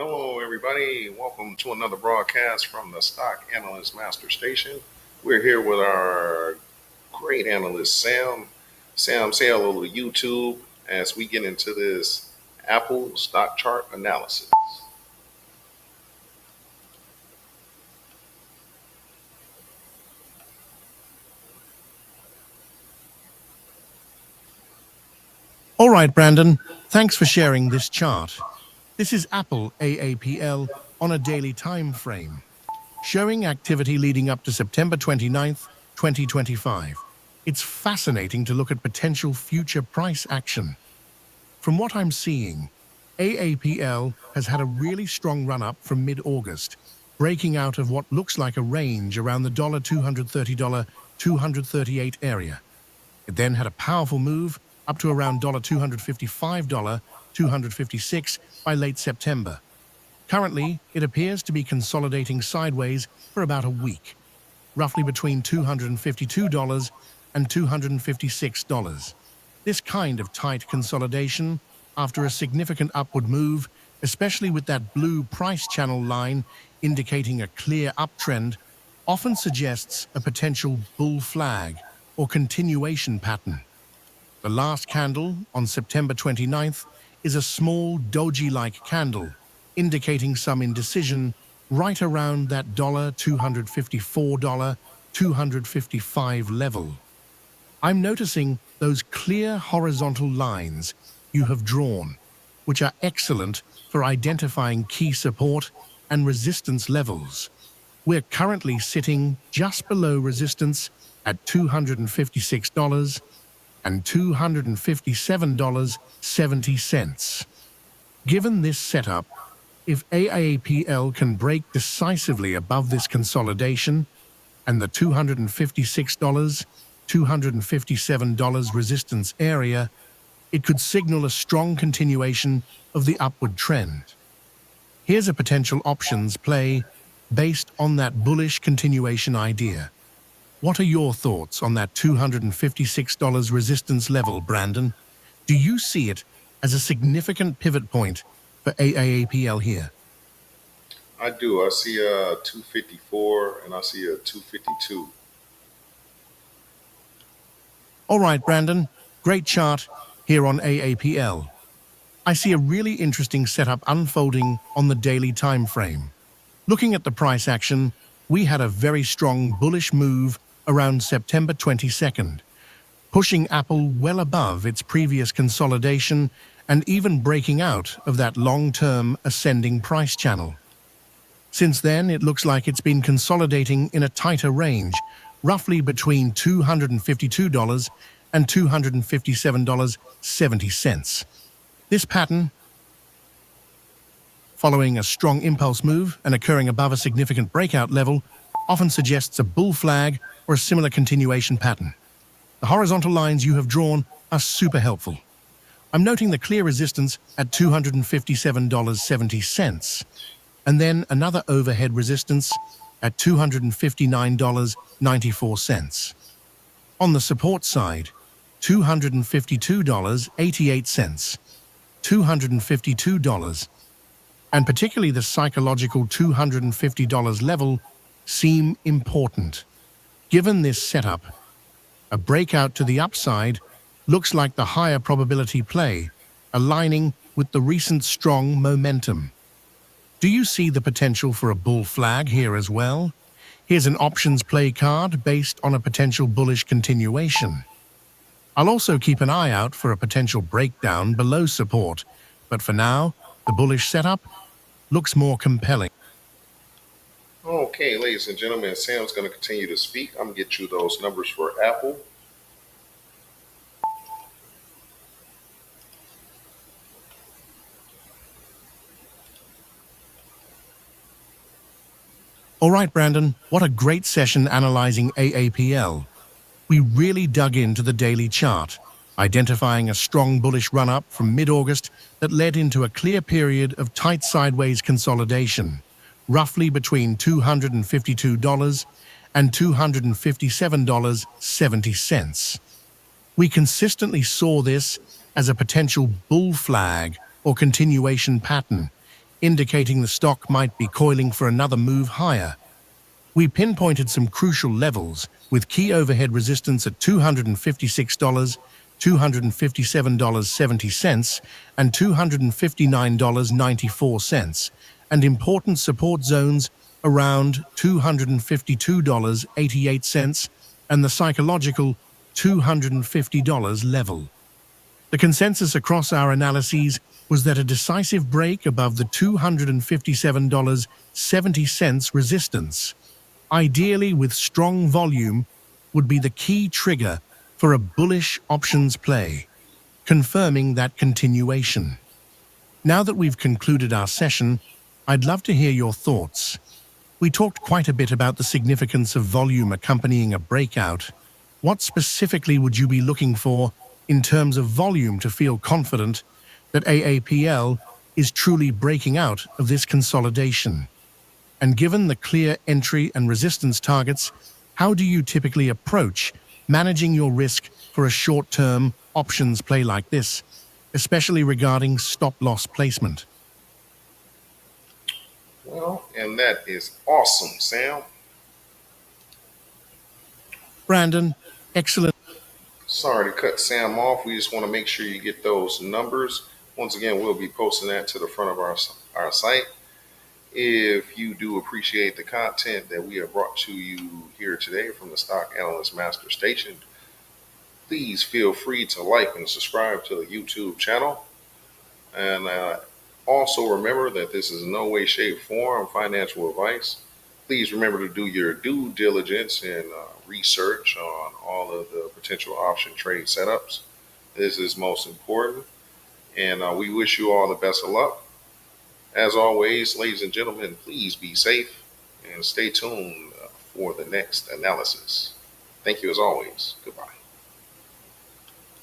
Hello, everybody. Welcome to another broadcast from the Stock Analyst Master Station. We're here with our great analyst, Sam. Sam, say hello to YouTube as we get into this Apple stock chart analysis. All right, Brandon, thanks for sharing this chart. This is Apple AAPL on a daily time frame, showing activity leading up to September 29th, 2025. It's fascinating to look at potential future price action. From what I'm seeing, AAPL has had a really strong run-up from mid-August, breaking out of what looks like a range around the $230, $238 area. It then had a powerful move up to around $255, $256 by late September. Currently, it appears to be consolidating sideways for about a week, roughly between $252 and $256. This kind of tight consolidation, after a significant upward move, especially with that blue price channel line indicating a clear uptrend, often suggests a potential bull flag or continuation pattern. The last candle on September 29th is a small doji-like candle, indicating some indecision right around that $254, $255 level. I'm noticing those clear horizontal lines you have drawn, which are excellent for identifying key support and resistance levels. We're currently sitting just below resistance at $256 and $257.70. Given this setup, if AAPL can break decisively above this consolidation and the $256, $257 resistance area, it could signal a strong continuation of the upward trend. Here's a potential options play based on that bullish continuation idea. What are your thoughts on that $256 resistance level, Brandon? Do you see it as a significant pivot point for AAPL here? I do. I see a 254 and I see a 252. All right, Brandon, great chart here on AAPL. I see a really interesting setup unfolding on the daily time frame. Looking at the price action, we had a very strong bullish move around September 22nd, pushing Apple well above its previous consolidation and even breaking out of that long-term ascending price channel. Since then, it looks like it's been consolidating in a tighter range, roughly between $252 and $257.70. This pattern, following a strong impulse move and occurring above a significant breakout level, often suggests a bull flag or a similar continuation pattern. The horizontal lines you have drawn are super helpful. I'm noting the clear resistance at $257.70, and then another overhead resistance at $259.94. On the support side, $252.88, $252, and particularly the psychological $250 level seem important. Given this setup, a breakout to the upside looks like the higher probability play, aligning with the recent strong momentum. Do you see the potential for a bull flag here as well? Here's an options play card based on a potential bullish continuation. I'll also keep an eye out for a potential breakdown below support, but for now, the bullish setup looks more compelling. Okay, ladies and gentlemen, Sam's going to continue to speak. I'm going to get you those numbers for Apple. All right, Brandon, what a great session analyzing AAPL. We really dug into the daily chart, identifying a strong bullish run-up from mid-August that led into a clear period of tight sideways consolidation, roughly between $252 and $257.70. We consistently saw this as a potential bull flag or continuation pattern, indicating the stock might be coiling for another move higher. We pinpointed some crucial levels, with key overhead resistance at $256, $257.70, and $259.94, and important support zones around $252.88 and the psychological $250 level. The consensus across our analyses was that a decisive break above the $257.70 resistance, ideally with strong volume, would be the key trigger for a bullish options play, confirming that continuation. Now that we've concluded our session, I'd love to hear your thoughts. We talked quite a bit about the significance of volume accompanying a breakout. What specifically would you be looking for in terms of volume to feel confident that AAPL is truly breaking out of this consolidation? And given the clear entry and resistance targets, how do you typically approach managing your risk for a short-term options play like this, especially regarding stop-loss placement? Well, and that is awesome, Sam. Brandon, excellent. Sorry to cut Sam off. We just want to make sure you get those numbers. Once again, we'll be posting that to the front of our site. If you do appreciate the content that we have brought to you here today from the Stock Analyst Master Station, please feel free to like and subscribe to the YouTube channel. And also remember that this is in no way, shape, form financial advice. Please remember to do your due diligence and research on all of the potential option trade setups. This is most important. And we wish you all the best of luck. As always, ladies and gentlemen, please be safe and stay tuned for the next analysis. Thank you as always. Goodbye.